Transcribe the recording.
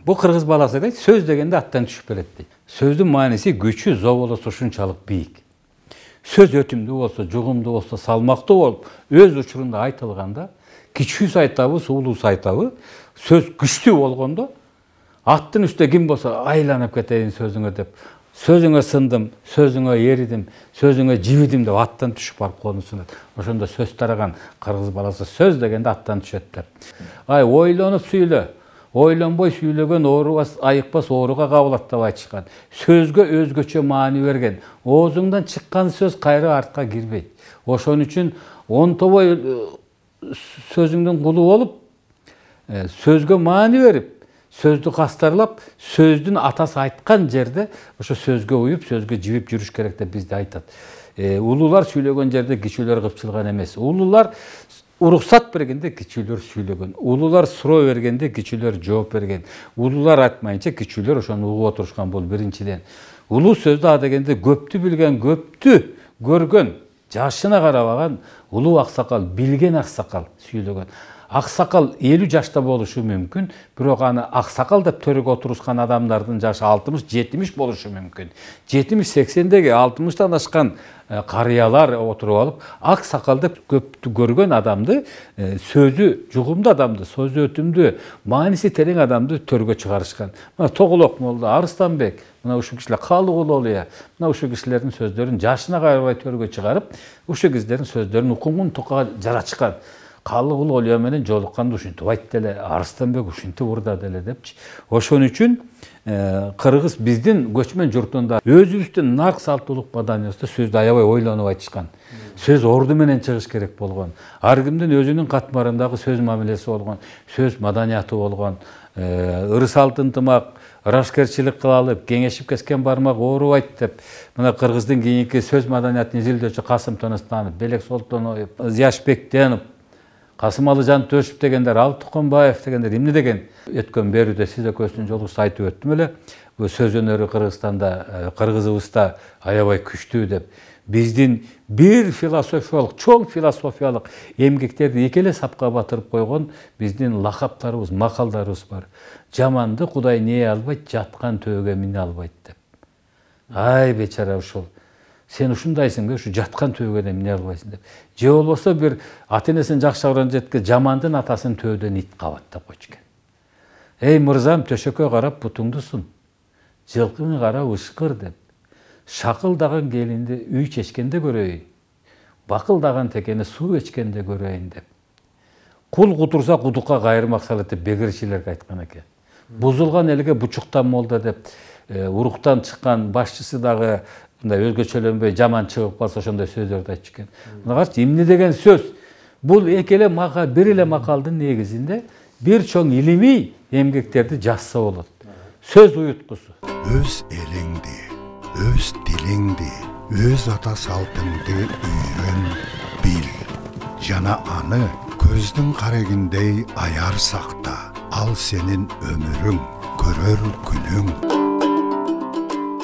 Bu Kırgız balası deydi, söz degende attan düşüp kelет deydi. Sözdün manisi güçü zobolosu şunçalık biyik. Söz ötümdü olsa, jugumdu olsa, salmakta olup, öz uçurunda aytılganda, kiçүү saytabı, suulu saytabı, söz güçlü olganda, attın üstte kim bolsa aylanıp keteyin sözüne dep, sözüne sındım, sözüne eridim, sözüne jibidim dep attan düşüp barıp konusuna. Oşonda söz taragan Kırgız balası söz degende attan düşet dep. Ay oylonуп süyle. Oylanboy süylegen oğru ayıkbas oğruga kabılat dep aytышкан. Sözge özgöçe mani bergen. Oğuzundan çıkkan söz kayra artка girбейт. Oşon üçün ontoboy sözüңдөн kulu olup, sözge mani berip, sözdü kastarlap, sözdün atası aytkan jerde oşo sözge uyup, sözge jibip жүрүш керек деп bizde aytat. Ulular süylegen jerde kичүүлөр кыпчылган эмес. Ulular уруксат бергенде кичүүлөр сүйлөгөн. Улуулар суроо бергенде кичүүлөр жооп берген. Улуулар айтмайынча кичүүлөр ошону угуп отурушкан бул биринчиден. Улуу сөздү а дегенде көптү билген, көптү көргөн, жашына карабаган улуу аксакал, билген аксакал сүйлөгөн. Аксакал 50 жашта болушу мүмкүн, бирок аны аксакал деп төрөгө отурушкан адамдардын жашы 60-70 болушу мүмкүн. 70-80деги 60тан ашкан карыялар отуруп алып, аксакал деп көптү көргөн адамды, сөзү жугумдуу адамды, сөзү өтүмдүү, мааниси терең адамды төргө чыгарышкан. Мына Тоголок молда, Арыстанбек, мына ушул кишилер Калыгуловия, мына ушул кишилердин сөздөрүн жашына карабай төргө чыгарып, ушул кишилердин сөздөрүн укугун тукка жарачкан. Калыгуловия менен жолукканда ушинтип айтты эле, Арыстанбек ушинтип урдады эле депчи. Ошон үчүн Кыргыз биздин көчмөн журтунда өзүбүздүн нарк салттуулук маданиятыбызда сөздү аябай ойлонуп айтышкан. Сөз орду менен чыгыш керек болгон. Ар кимдин өзүнүн катмарындагы сөз мамилеси болгон, сөз маданияты болгон, ырыс алтын тымак, ырашкерчилик кылалы, кеңешип кескен бармак оорубайт деп, мына Кыргыздын кийинки сөз маданиятын изилдөөчү Касым Тоностанов, Белек Солтоноев, Зияш Бектенов, Касымалыжан Төшүп дегендер, Ал Тукумбаев дегендер, эмне деген өткөн берүүдө сиз экөөсүнүн жолугуңузда айтып өттүм эле. Бул сөз өнөрү Кыргызстанда, Кыргызыбызда аябай күчтүү деп. Биздин бир философиялык, чоң философиялык эмгектерди эки эле сапка батырып койгон биздин лакаптарыбыз, макалдарыбыз бар. Жаманды Кудай нее албайт, жаткан төөгө мине албайт деп. Ай бечара ушул. Сен ушундайсың бе, ушу жаткан төөгө да мине албайсың деп. Же болбосо бир ата-энесин жакшы көргөн жетке жамандын атасын төөдөн ит кабат деп койчу экен. Эй мырзам, төшөккө карап бутуңду сун. Жылкыны карап ышкыр деп. Шакылдаган келинди үй чечкенде көрөйүн. Бакылдаган текени суу ичкенде көрөйүн деп. Кул кутурса кудукка кайрмак салат деп бегирчилерге айткан экен. Бузулган элге бучуктан молда деп, уруктан чыккан башчысы дагы өзгөчөлөнбөй жаман чыгып калса ошондой сөздөрдү айтчу экен. Мына карачы, эмне деген сөз? Бул эки эле макал, бир эле макалдын негизинде бир чоң илимий эмгектерди жазса болот. Сөз уюткусу. Өз элиңди, өз тилиңди, өз ата салтыңды үйрөн, бил. Жана аны көздүн карегиндей аяр сакта. Ал сенин өмүрүң, көрөр күнүң.